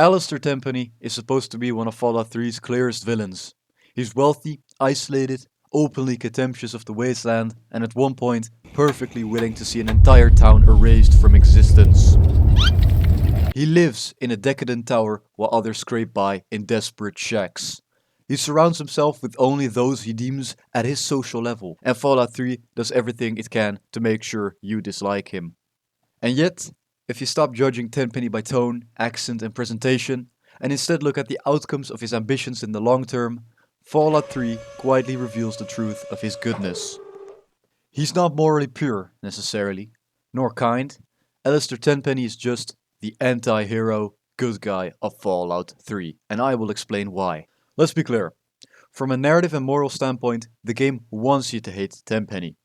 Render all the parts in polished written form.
Alistair Tenpenny is supposed to be one of Fallout 3's clearest villains. He's wealthy, isolated, openly contemptuous of the wasteland, and at one point perfectly willing to see an entire town erased from existence. He lives in a decadent tower while others scrape by in desperate shacks. He surrounds himself with only those he deems at his social level, and Fallout 3 does everything it can to make sure you dislike him. And yet, if you stop judging Tenpenny by tone, accent, and presentation, and instead look at the outcomes of his ambitions in the long term, Fallout 3 quietly reveals the truth of his goodness. He's not morally pure, necessarily, nor kind. Alistair Tenpenny is just the anti-hero good guy of Fallout 3, and I will explain why. Let's be clear. From a narrative and moral standpoint, the game wants you to hate Tenpenny.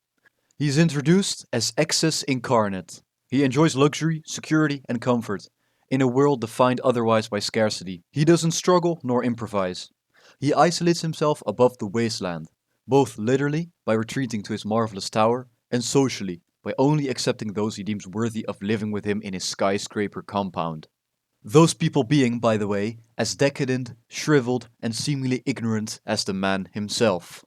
He's introduced as excess incarnate. He enjoys luxury, security, and comfort, in a world defined otherwise by scarcity. He doesn't struggle nor improvise. He isolates himself above the wasteland, both literally by retreating to his marvelous tower, and socially by only accepting those he deems worthy of living with him in his skyscraper compound. Those people being, by the way, as decadent, shriveled, and seemingly ignorant as the man himself.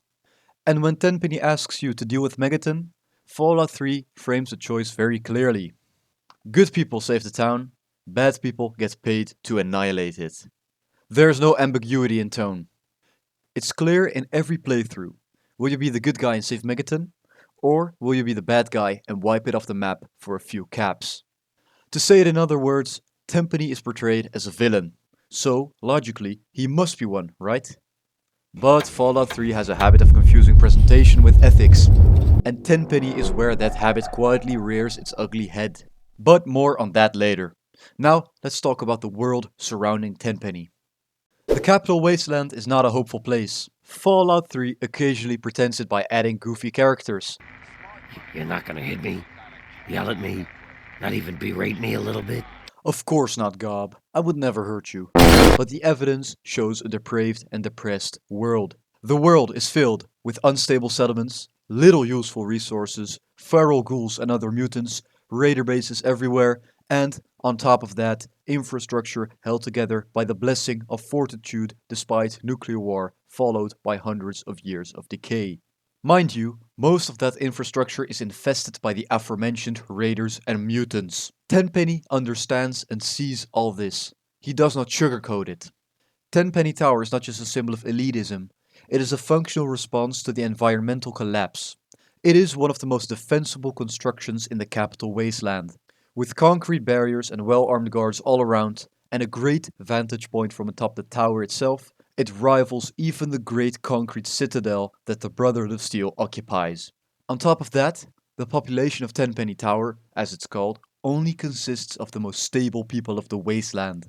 And when Tenpenny asks you to deal with Megaton, Fallout 3 frames the choice very clearly. Good people save the town, bad people get paid to annihilate it. There's no ambiguity in tone. It's clear in every playthrough. Will you be the good guy and save Megaton? Or will you be the bad guy and wipe it off the map for a few caps? To say it in other words, Tenpenny is portrayed as a villain. So, logically, he must be one, right? But Fallout 3 has a habit of confusing presentation with ethics, and Tenpenny is where that habit quietly rears its ugly head. But more on that later. Now, let's talk about the world surrounding Tenpenny. The capital wasteland is not a hopeful place. Fallout 3 occasionally pretends it by adding goofy characters. You're not gonna hit me, yell at me, not even berate me a little bit? Of course not, Gob. I would never hurt you. But the evidence shows a depraved and depressed world. The world is filled with unstable settlements, little useful resources, feral ghouls and other mutants, raider bases everywhere, and, on top of that, infrastructure held together by the blessing of fortitude despite nuclear war, followed by hundreds of years of decay. Mind you, most of that infrastructure is infested by the aforementioned raiders and mutants. Tenpenny understands and sees all this. He does not sugarcoat it. Tenpenny Tower is not just a symbol of elitism, it is a functional response to the environmental collapse. It is one of the most defensible constructions in the capital wasteland. With concrete barriers and well-armed guards all around, and a great vantage point from atop the tower itself, it rivals even the great concrete citadel that the Brotherhood of Steel occupies. On top of that, the population of Tenpenny Tower, as it's called, only consists of the most stable people of the wasteland.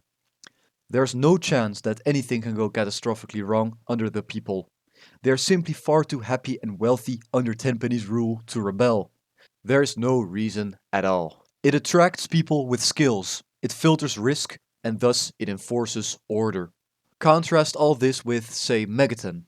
There's no chance that anything can go catastrophically wrong under the people. They are simply far too happy and wealthy under Tenpenny's rule to rebel. There is no reason at all. It attracts people with skills, it filters risk, and thus it enforces order. Contrast all this with, say, Megaton.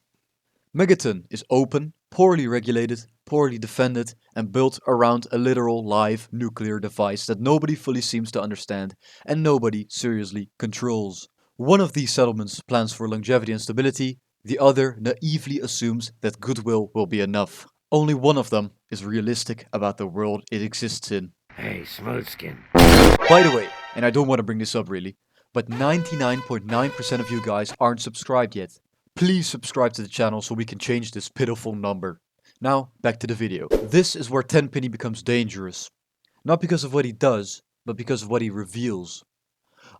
Megaton is open, poorly regulated, poorly defended, and built around a literal live nuclear device that nobody fully seems to understand and nobody seriously controls. One of these settlements plans for longevity and stability, the other naively assumes that goodwill will be enough. Only one of them is realistic about the world it exists in. Hey, Smoothskin. By the way, and I don't want to bring this up really, but 99.9% of you guys aren't subscribed yet. Please subscribe to the channel so we can change this pitiful number. Now, back to the video. This is where Tenpenny becomes dangerous. Not because of what he does, but because of what he reveals.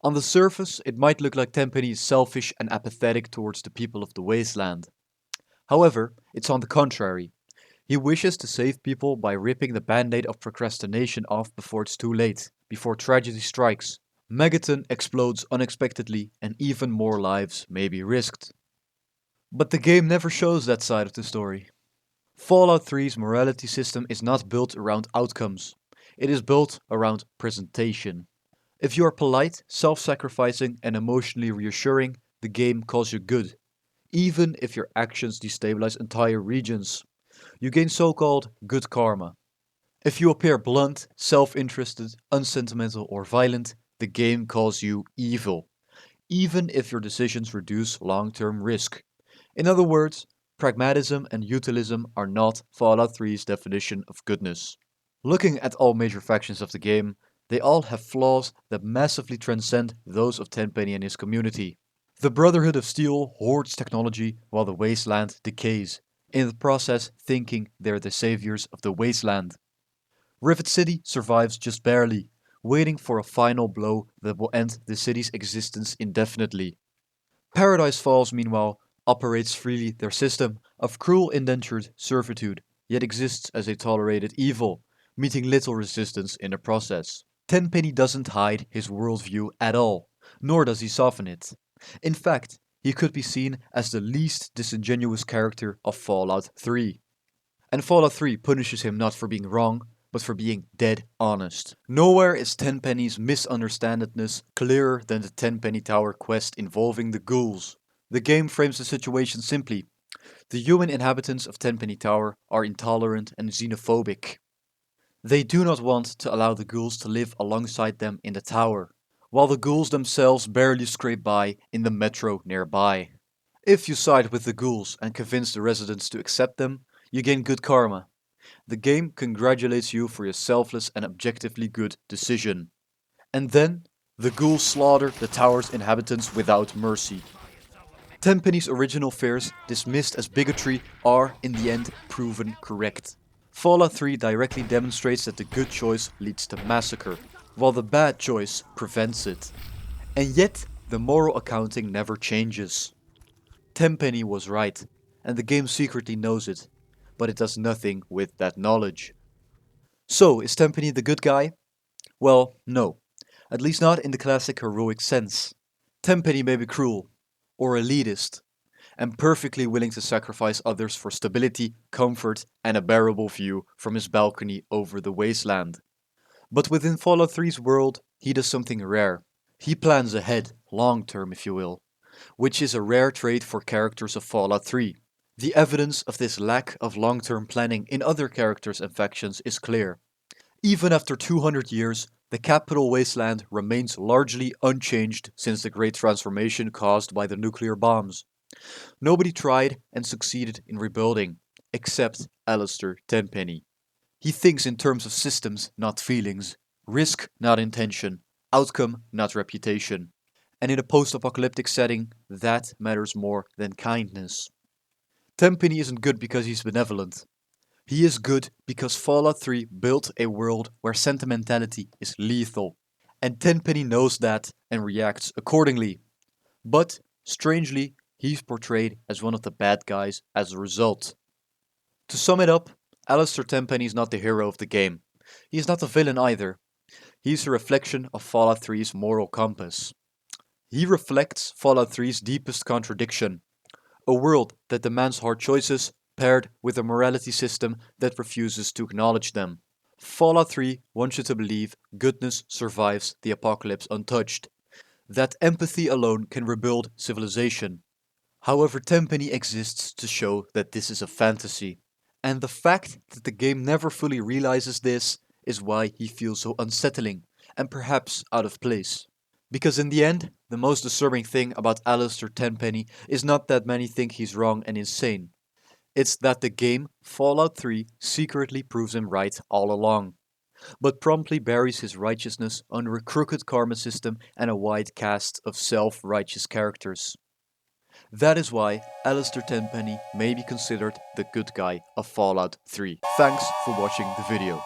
On the surface, it might look like Tenpenny is selfish and apathetic towards the people of the wasteland. However, it's on the contrary. He wishes to save people by ripping the band-aid of procrastination off before it's too late, before tragedy strikes. Megaton explodes unexpectedly and even more lives may be risked. But the game never shows that side of the story. Fallout 3's morality system is not built around outcomes. It is built around presentation. If you are polite, self-sacrificing, and emotionally reassuring, the game calls you good, even if your actions destabilize entire regions. You gain so-called good karma. If you appear blunt, self-interested, unsentimental, or violent, the game calls you evil. even if your decisions reduce long-term risk. In other words, pragmatism and utilism are not Fallout 3's definition of goodness. Looking at all major factions of the game, they all have flaws that massively transcend those of Tenpenny and his community. The Brotherhood of Steel hoards technology while the Wasteland decays, in the process thinking they're the saviors of the Wasteland. Rivet City survives just barely, waiting for a final blow that will end the city's existence indefinitely. Paradise Falls, meanwhile, operates freely their system of cruel indentured servitude, yet exists as a tolerated evil, meeting little resistance in the process. Tenpenny doesn't hide his worldview at all, nor does he soften it. In fact, he could be seen as the least disingenuous character of Fallout 3. And Fallout 3 punishes him not for being wrong, but for being dead honest. Nowhere is Tenpenny's misunderstandedness clearer than the Tenpenny Tower quest involving the ghouls. The game frames the situation simply. The human inhabitants of Tenpenny Tower are intolerant and xenophobic. They do not want to allow the ghouls to live alongside them in the tower, while the ghouls themselves barely scrape by in the metro nearby. If you side with the ghouls and convince the residents to accept them, you gain good karma. The game congratulates you for your selfless and objectively good decision. And then, the ghouls slaughter the tower's inhabitants without mercy. Tenpenny's original fears, dismissed as bigotry, are in the end proven correct. Fallout 3 directly demonstrates that the good choice leads to massacre, while the bad choice prevents it. And yet, the moral accounting never changes. Tenpenny was right, and the game secretly knows it, but it does nothing with that knowledge. So, is Tenpenny the good guy? Well, no. At least not in the classic heroic sense. Tenpenny may be cruel, or elitist, and perfectly willing to sacrifice others for stability, comfort, and a bearable view from his balcony over the wasteland. But within Fallout 3's world, he does something rare. He plans ahead, long term if you will, which is a rare trait for characters of Fallout 3. The evidence of this lack of long term planning in other characters and factions is clear. Even after 200 years, the capital wasteland remains largely unchanged since the great transformation caused by the nuclear bombs. Nobody tried and succeeded in rebuilding, except Alistair Tenpenny. He thinks in terms of systems, not feelings, risk, not intention, outcome, not reputation. And in a post-apocalyptic setting, that matters more than kindness. Tenpenny isn't good because he's benevolent. He is good because Fallout 3 built a world where sentimentality is lethal. And Tenpenny knows that and reacts accordingly. But, strangely, he's portrayed as one of the bad guys as a result. To sum it up, Alistair Tenpenny is not the hero of the game. He is not the villain either. He's a reflection of Fallout 3's moral compass. He reflects Fallout 3's deepest contradiction, a world that demands hard choices paired with a morality system that refuses to acknowledge them. Fallout 3 wants you to believe goodness survives the apocalypse untouched, that empathy alone can rebuild civilization. However, Tenpenny exists to show that this is a fantasy. And the fact that the game never fully realizes this is why he feels so unsettling and perhaps out of place. Because in the end, the most disturbing thing about Alistair Tenpenny is not that many think he's wrong and insane. It's that the game, Fallout 3, secretly proves him right all along, but promptly buries his righteousness under a crooked karma system and a wide cast of self-righteous characters. That is why Alistair Tenpenny may be considered the good guy of Fallout 3. Thanks for watching the video.